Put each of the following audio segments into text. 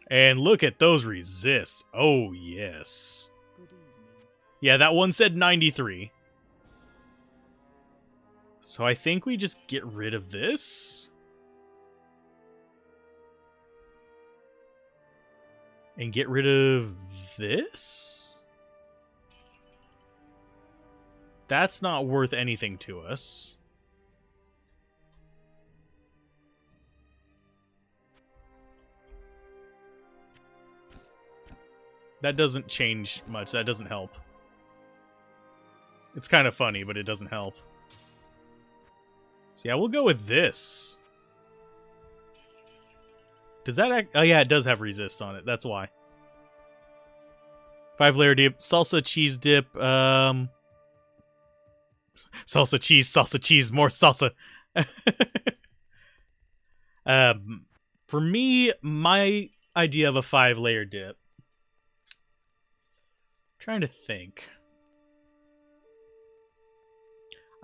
And look at those resists. Oh, yes. Yeah, that one said 93. So I think we just get rid of this. And get rid of this? That's not worth anything to us. That doesn't change much. That doesn't help. It's kind of funny, but it doesn't help. So yeah, we'll go with this. Does that act... Oh yeah, it does have resists on it. That's why. 5-layer dip. Salsa cheese dip. Salsa cheese, more salsa. For me, my idea of a 5-layer dip. Trying to think.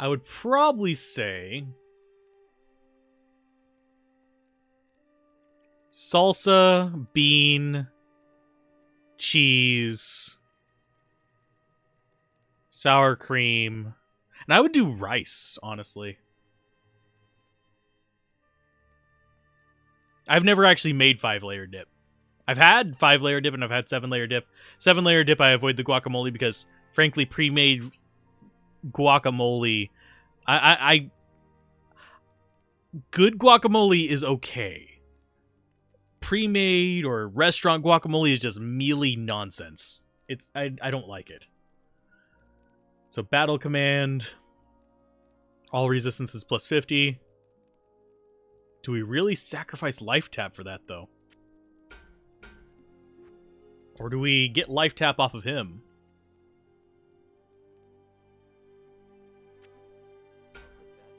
I would probably say salsa, bean, cheese, sour cream, and I would do rice, honestly. I've never actually made 5-layer dip. I've had 5-layer dip and I've had 7-layer dip. 7-layer dip, I avoid the guacamole because, frankly, pre-made guacamole, good guacamole is okay. Pre-made or restaurant guacamole is just mealy nonsense. I don't like it. So battle command, all resistances plus 50. Do we really sacrifice life tap for that though? Or do we get life tap off of him?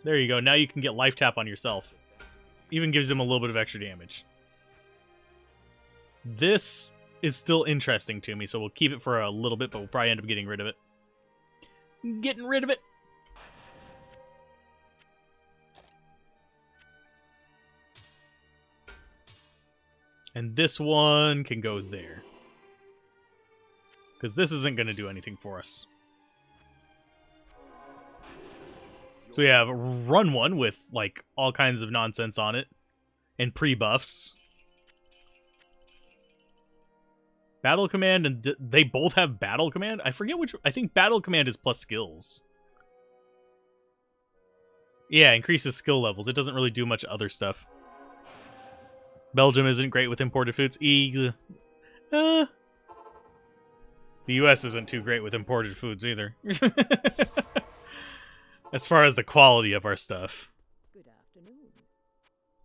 There you go. Now you can get life tap on yourself. Even gives him a little bit of extra damage. This is still interesting to me, so we'll keep it for a little bit, but we'll probably end up getting rid of it. Getting rid of it! And this one can go there. Because this isn't going to do anything for us. So we have run one with, like, all kinds of nonsense on it. And pre-buffs. Battle command, and they both have battle command? I forget which... I think battle command is plus skills. Yeah, increases skill levels. It doesn't really do much other stuff. Belgium isn't great with imported foods. The US isn't too great with imported foods either. As far as the quality of our stuff. Good afternoon.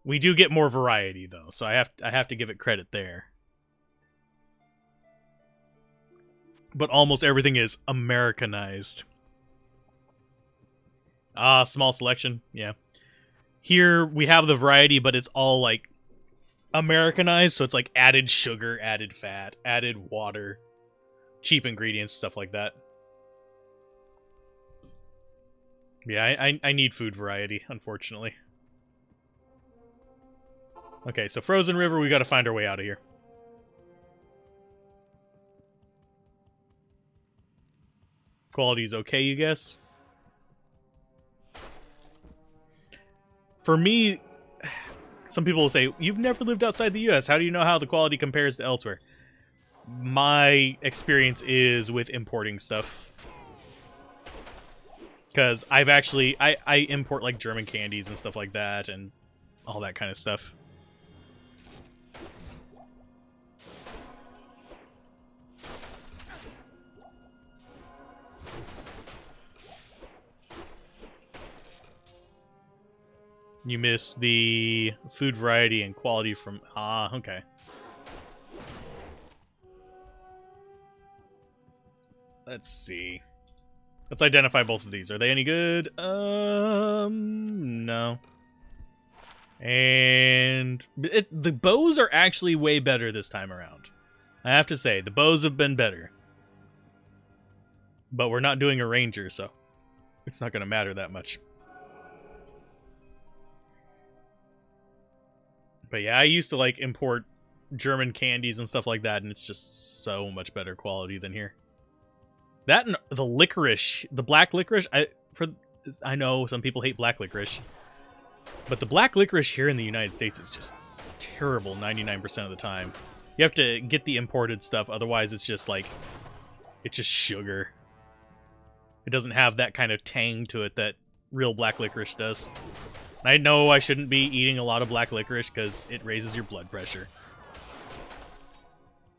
We do get more variety though, so I have to give it credit there. But almost everything is Americanized. Ah, small selection. Yeah. Here we have the variety, but it's all like Americanized, so it's like added sugar, added fat, added water, cheap ingredients, stuff like that. Yeah, I need food variety, unfortunately. Okay, so Frozen River, we gotta find our way out of here. Quality's okay, you guess? For me, some people will say, you've never lived outside the US, how do you know how the quality compares to elsewhere? My experience is with importing stuff. Because I've actually, I import like German candies and stuff like that and all that kind of stuff. You miss the food variety and quality from... Ah, okay. Let's see. Let's identify both of these. Are they any good? No. And the bows are actually way better this time around. I have to say, the bows have been better. But we're not doing a ranger, so it's not going to matter that much. But yeah, I used to like import German candies and stuff like that, and it's just so much better quality than here. That and the licorice, the black licorice. I know some people hate black licorice, but the black licorice here in the United States is just terrible 99% of the time. You have to get the imported stuff, otherwise it's just like, it's just sugar. It doesn't have that kind of tang to it that real black licorice does. I know I shouldn't be eating a lot of black licorice because it raises your blood pressure.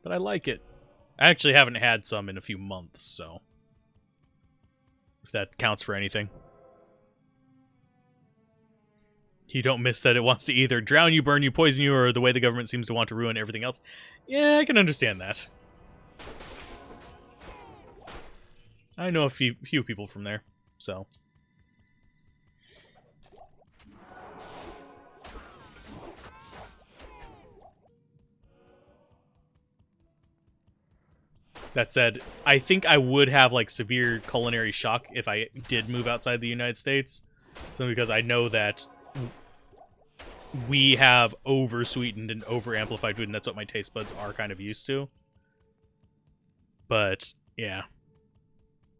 But I like it. I actually haven't had some in a few months, so if that counts for anything. You don't miss that it wants to either drown you, burn you, poison you, or the way the government seems to want to ruin everything else. Yeah, I can understand that. I know a few people from there, so. That said, I think I would have like severe culinary shock if I did move outside the United States. Simply because I know that we have over-sweetened and over-amplified food, and that's what my taste buds are kind of used to. But, yeah.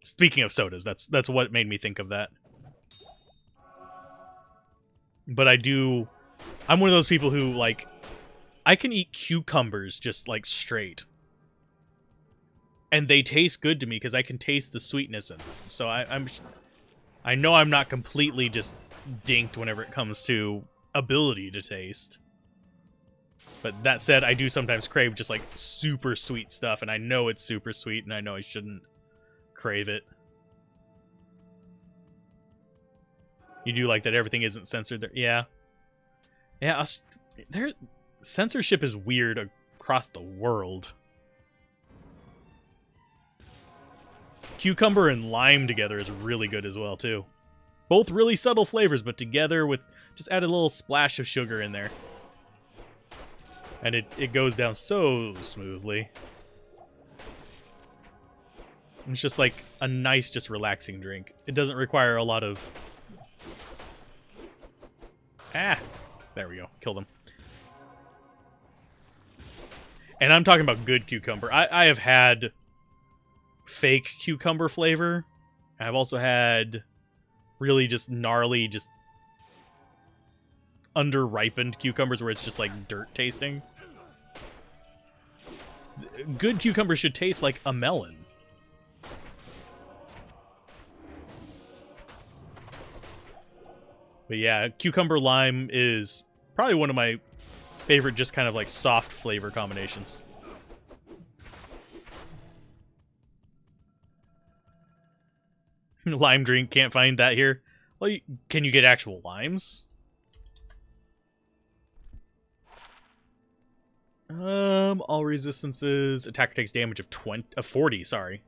Speaking of sodas, that's what made me think of that. But I'm one of those people who, like, I can eat cucumbers just, like, straight. And they taste good to me because I can taste the sweetness in them. So I know I'm not completely just dinked whenever it comes to ability to taste. But that said, I do sometimes crave just like super sweet stuff, and I know it's super sweet, and I know I shouldn't crave it. You do like that everything isn't censored there? Yeah. Yeah, censorship is weird across the world. Cucumber and lime together is really good as well, too. Both really subtle flavors, but together with... Just add a little splash of sugar in there. And it goes down so smoothly. It's just like a nice, just relaxing drink. It doesn't require a lot of... Ah! There we go. Killed him. And I'm talking about good cucumber. I have had fake cucumber flavor. I've also had really just gnarly, just under-ripened cucumbers where it's just like dirt tasting. Good cucumber should taste like a melon. But yeah, cucumber lime is probably one of my favorite just kind of like soft flavor combinations. Lime drink, can't find that here. Well, can you get actual limes? All resistances, attacker takes damage of 40, sorry.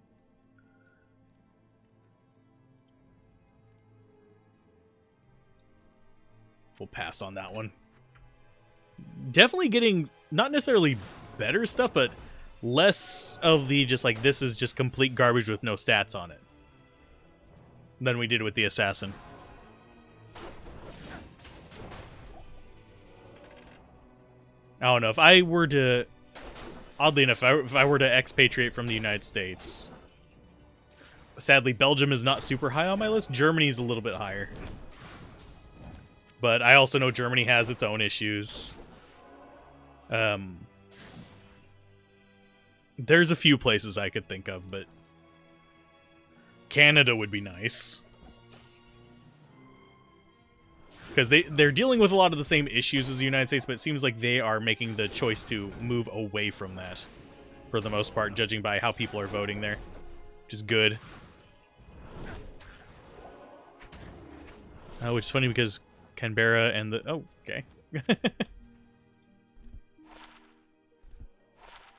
We'll pass on that one. Definitely getting, not necessarily better stuff, but less of the just like, this is just complete garbage with no stats on it than we did with the assassin. I don't know, if I were to, oddly enough, if I were to expatriate from the United States, sadly, Belgium is not super high on my list. Germany's a little bit higher. But I also know Germany has its own issues. There's a few places I could think of, but Canada would be nice. Because they're dealing with a lot of the same issues as the United States, but it seems like they are making the choice to move away from that, for the most part, judging by how people are voting there. Which is good. Which is funny because Canberra and the... Oh, okay.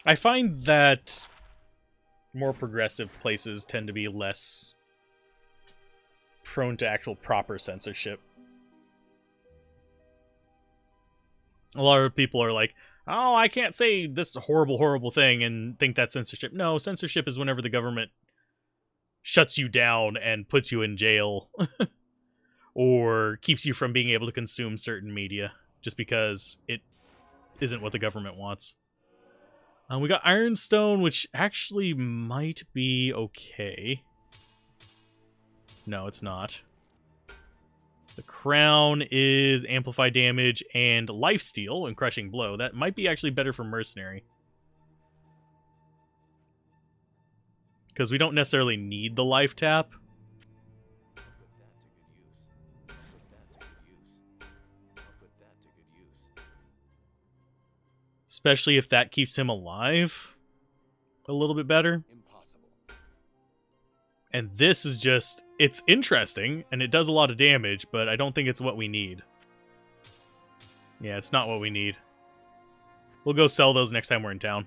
I find that more progressive places tend to be less prone to actual proper censorship. A lot of people are like, oh, I can't say this horrible, horrible thing and think that's censorship. No, censorship is whenever the government shuts you down and puts you in jail or keeps you from being able to consume certain media just because it isn't what the government wants. We got Ironstone, which actually might be okay. No, it's not. The Crown is Amplify Damage and Lifesteal and Crushing Blow. That might be actually better for Mercenary. Because we don't necessarily need the Life Tap. Especially if that keeps him alive a little bit better. Impossible. And this is just, it's interesting, and it does a lot of damage, but I don't think it's what we need. Yeah, it's not what we need. We'll go sell those next time we're in town.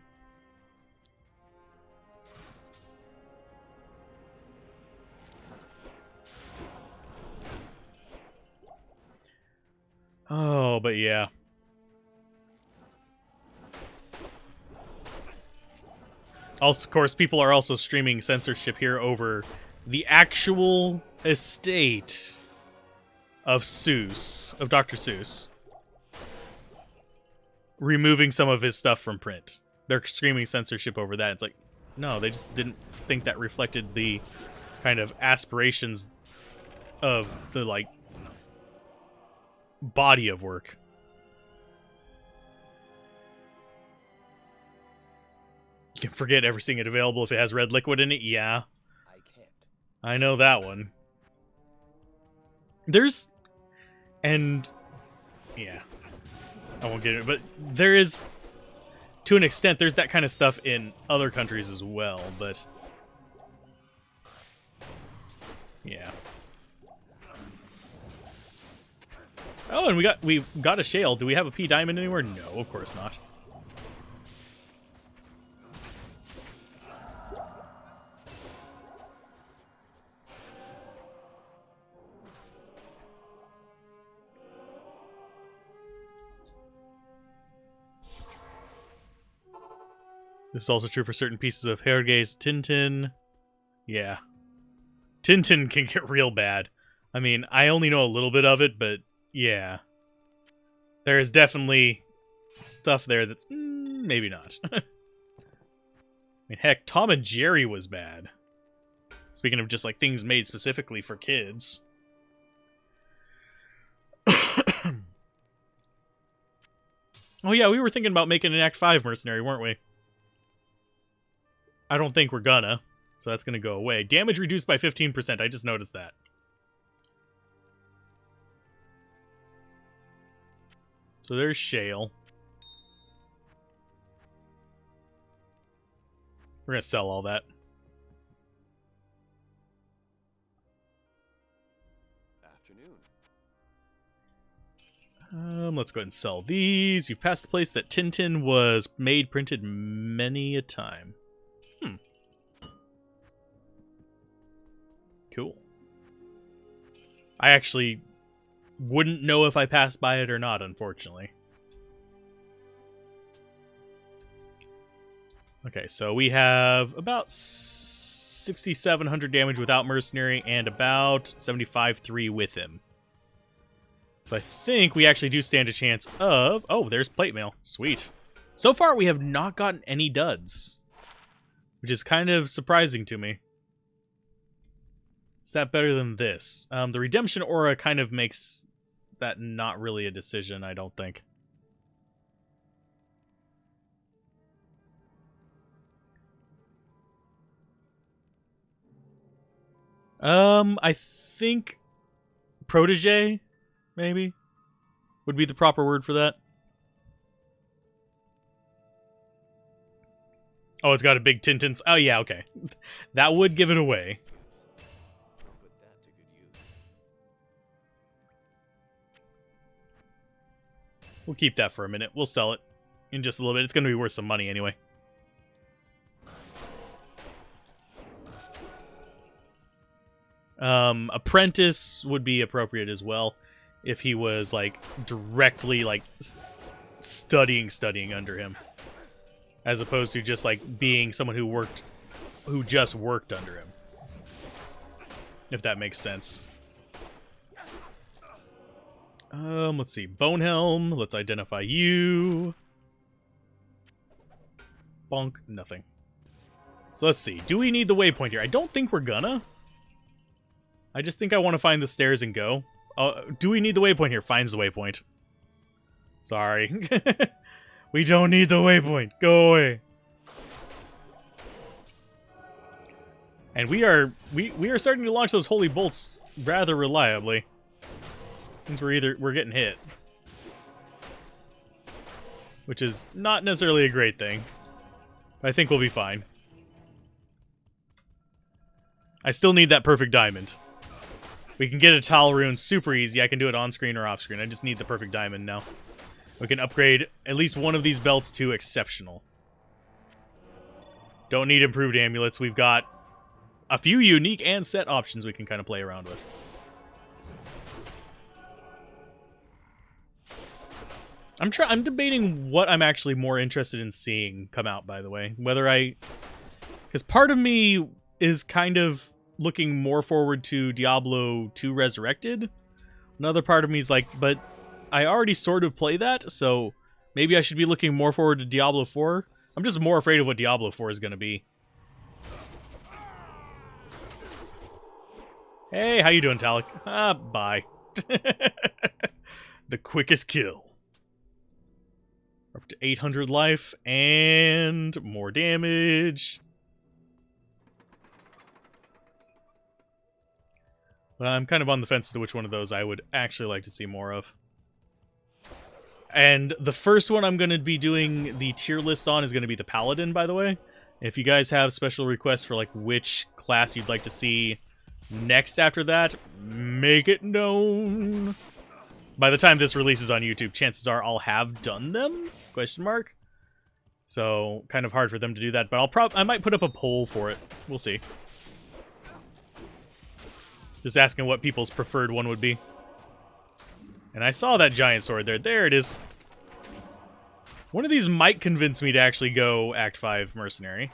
Oh, but yeah. Also, of course, people are also streaming censorship here over the actual estate of Seuss, of Dr. Seuss. Removing some of his stuff from print. They're screaming censorship over that. It's like, no, they just didn't think that reflected the kind of aspirations of the, like, body of work. You can forget everything it available if it has red liquid in it. Yeah. I can't. I know that one. There's... And... Yeah. I won't get it, but there is... To an extent, there's that kind of stuff in other countries as well, but... Yeah. Oh, and we've got a shale. Do we have a P diamond anywhere? No, of course not. This is also true for certain pieces of Hergé's Tintin. Yeah. Tintin can get real bad. I mean, I only know a little bit of it, but yeah. There is definitely stuff there that's maybe not. I mean, heck, Tom and Jerry was bad. Speaking of just like things made specifically for kids. Oh yeah, we were thinking about making an Act 5 mercenary, weren't we? I don't think we're gonna, so that's gonna go away. Damage reduced by 15%, I just noticed that. So there's Shale. We're gonna sell all that. Afternoon. Let's go ahead and sell these. You've passed the place that Tintin was made, printed many a time. Cool. I actually wouldn't know if I passed by it or not, unfortunately. Okay, so we have about 6,700 damage without Mercenary and about 75-3 with him. So I think we actually do stand a chance of... Oh, there's Plate Mail. Sweet. So far, we have not gotten any duds, which is kind of surprising to me. Is that better than this? The Redemption Aura kind of makes that not really a decision, I don't think. I think Protege, maybe, would be the proper word for that. Oh, it's got a big Tintin's. Oh, yeah, okay. That would give it away. Put that to good use. We'll keep that for a minute. We'll sell it in just a little bit. It's going to be worth some money anyway. Apprentice would be appropriate as well if he was like directly like studying under him, as opposed to just like being someone who just worked under him, if that makes sense. Let's see. Bonehelm. Let's identify you. Bonk. Nothing. So let's see. Do we need the waypoint here? I don't think we're gonna. I just think I want to find the stairs and go. Do we need the waypoint here? Finds the waypoint. Sorry. We don't need the waypoint. Go away. And we are starting to launch those holy bolts rather reliably. Means we're getting hit. Which is not necessarily a great thing. But I think we'll be fine. I still need that perfect diamond. We can get a towel rune super easy. I can do it on screen or off screen. I just need the perfect diamond now. We can upgrade at least one of these belts to exceptional. Don't need improved amulets. We've got a few unique and set options we can kind of play around with. I'm debating what I'm actually more interested in seeing come out, by the way. Because part of me is kind of looking more forward to Diablo 2 Resurrected. Another part of me is like, but I already sort of play that, so maybe I should be looking more forward to Diablo 4. I'm just more afraid of what Diablo 4 is going to be. Hey, how you doing, Talik? Bye. The quickest kill. Up to 800 life and more damage. But I'm kind of on the fence as to which one of those I would actually like to see more of. And the first one I'm going to be doing the tier list on is going to be the Paladin, by the way. If you guys have special requests for like which class you'd like to see next after that, make it known. By the time this releases on YouTube, chances are I'll have done them? Question mark. So, kind of hard for them to do that, but I might put up a poll for it. We'll see. Just asking what people's preferred one would be. And I saw that giant sword there. There it is. One of these might convince me to actually go Act 5 Mercenary.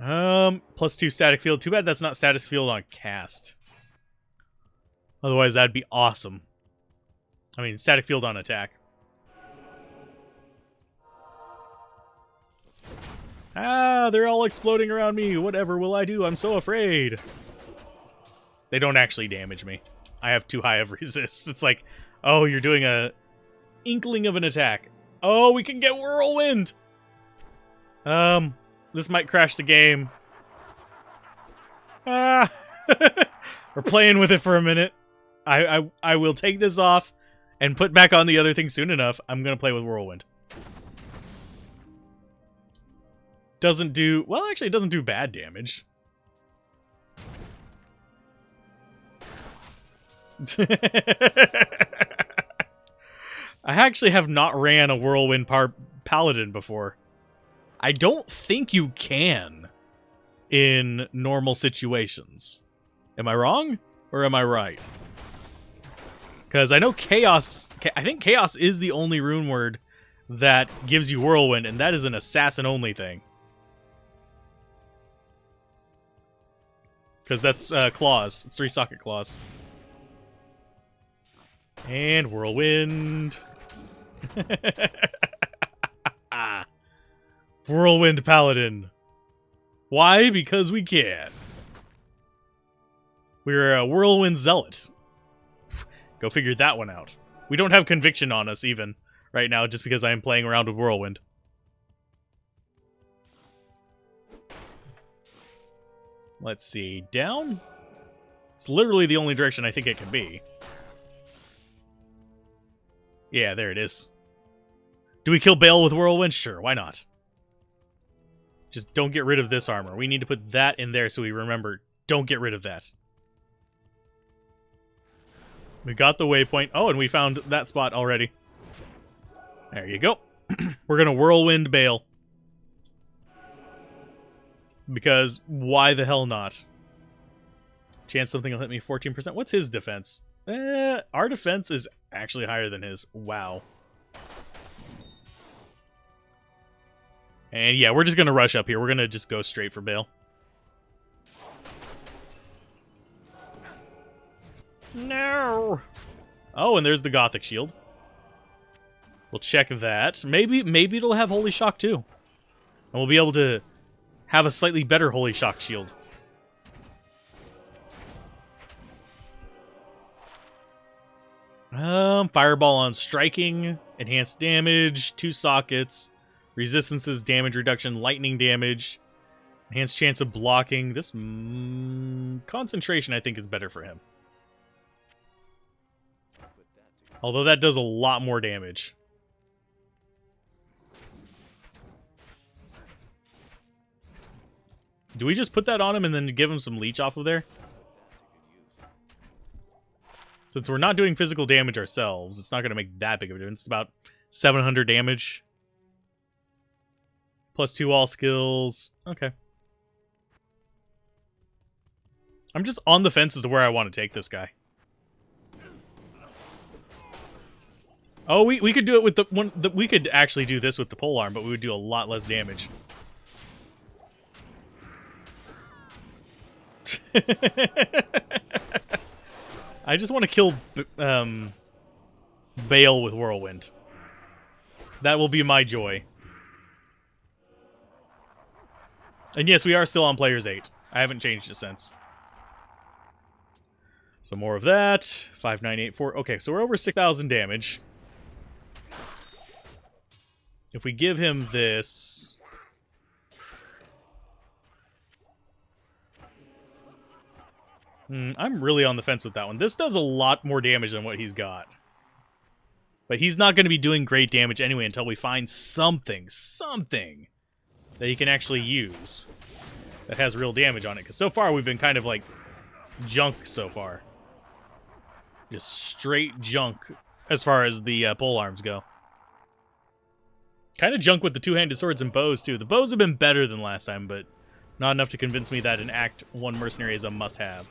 +2 static field. Too bad that's not static field on cast. Otherwise, that'd be awesome. I mean, static field on attack. They're all exploding around me. Whatever will I do? I'm so afraid. They don't actually damage me. I have too high of resist. It's like, oh, you're doing a inkling of an attack. Oh, we can get whirlwind. This might crash the game. We're playing with it for a minute. I will take this off and put back on the other thing soon enough. I'm gonna play with whirlwind. Doesn't do well. Actually, it doesn't do bad damage. I actually have not ran a whirlwind paladin before. I don't think you can in normal situations. Am I wrong? Or am I right? Because I know chaos... I think chaos is the only rune word that gives you whirlwind, and that is an assassin-only thing. Because that's claws. It's 3 socket claws. And whirlwind. Whirlwind paladin. Why? Because we can. We're a whirlwind zealot. Go figure that one out. We don't have conviction on us even right now just because I am playing around with whirlwind. Let's see. Down? It's literally the only direction I think it can be. Yeah, there it is. Do we kill Bale with whirlwind? Sure, why not? Just don't get rid of this armor. We need to put that in there so we remember, don't get rid of that. We got the waypoint. Oh, and we found that spot already. There you go. We're going to whirlwind Bale. Because why the hell not? Chance something will hit me 14%. What's his defense? Our defense is actually higher than his. Wow. And yeah, we're just going to rush up here. We're going to just go straight for Bale. No! Oh, and there's the Gothic shield. We'll check that. Maybe it'll have Holy Shock too. And we'll be able to have a slightly better Holy Shock shield. Fireball on striking, enhanced damage, 2 sockets, resistances, damage reduction, lightning damage, enhanced chance of blocking. This concentration, I think, is better for him. Although that does a lot more damage. Do we just put that on him and then give him some leech off of there? Since we're not doing physical damage ourselves, it's not going to make that big of a difference. It's about 700 damage. Plus 2 all skills. Okay. I'm just on the fence as to where I want to take this guy. Oh, we could do it with the one. We could actually do this with the polearm, but we would do a lot less damage. I just want to kill Bale with Whirlwind. That will be my joy. And yes, we are still on Players 8. I haven't changed it since. So more of that. 5984. Okay, so we're over 6,000 damage. If we give him this... I'm really on the fence with that one. This does a lot more damage than what he's got. But he's not going to be doing great damage anyway until we find something that he can actually use that has real damage on it. Because so far we've been kind of like junk so far. Just straight junk as far as the polearms go. Kind of junk with the two-handed swords and bows too. The bows have been better than last time, but not enough to convince me that an Act 1 mercenary is a must-have.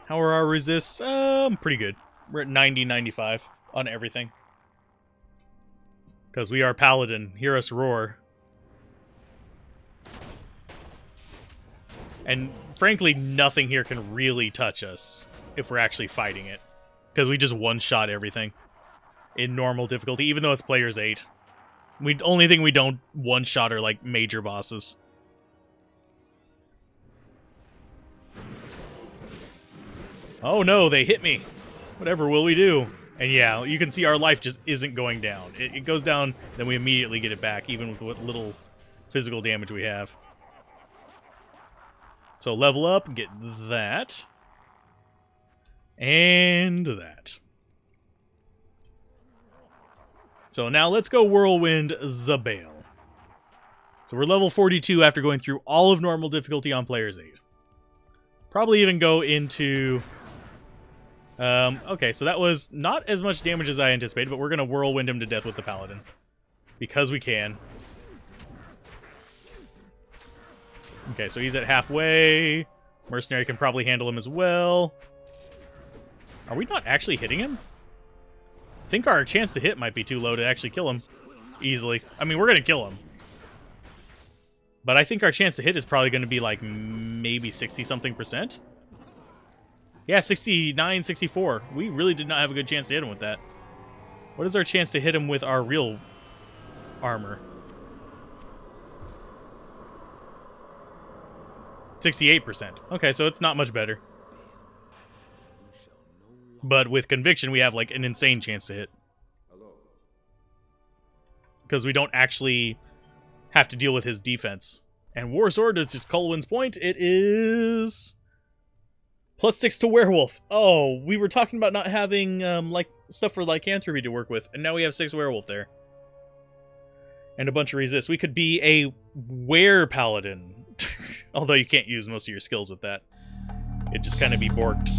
How are our resists? Pretty good. We're at 90, 95 on everything. Because we are Paladin. Hear us roar. And frankly, nothing here can really touch us if we're actually fighting it. Because we just one-shot everything in normal difficulty, even though it's Players 8. Only thing we don't one-shot are like major bosses. Oh no, they hit me. Whatever will we do? And yeah, you can see our life just isn't going down. It goes down, then we immediately get it back, even with what little physical damage we have. So level up, get that. And that. So now let's go Whirlwind Zabale. So we're level 42 after going through all of normal difficulty on Players 8. Probably even go into... okay, so that was not as much damage as I anticipated, but we're going to Whirlwind him to death with the Paladin. Because we can. Okay, so he's at halfway. Mercenary can probably handle him as well. Are we not actually hitting him? I think our chance to hit might be too low to actually kill him easily. I mean, we're going to kill him. But I think our chance to hit is probably going to be like maybe 60-something%. Yeah, 69, 64. We really did not have a good chance to hit him with that. What is our chance to hit him with our real armor? 68%. Okay, so it's not much better. But with conviction, we have like an insane chance to hit. Because we don't actually have to deal with his defense. And War Sword is just Colwyn's point. It is... +6 to Werewolf. Oh, we were talking about not having like stuff for lycanthropy to work with. And now we have 6 Werewolf there. And a bunch of resist. We could be a Were-Paladin. Although you can't use most of your skills with that. It'd just kind of be borked.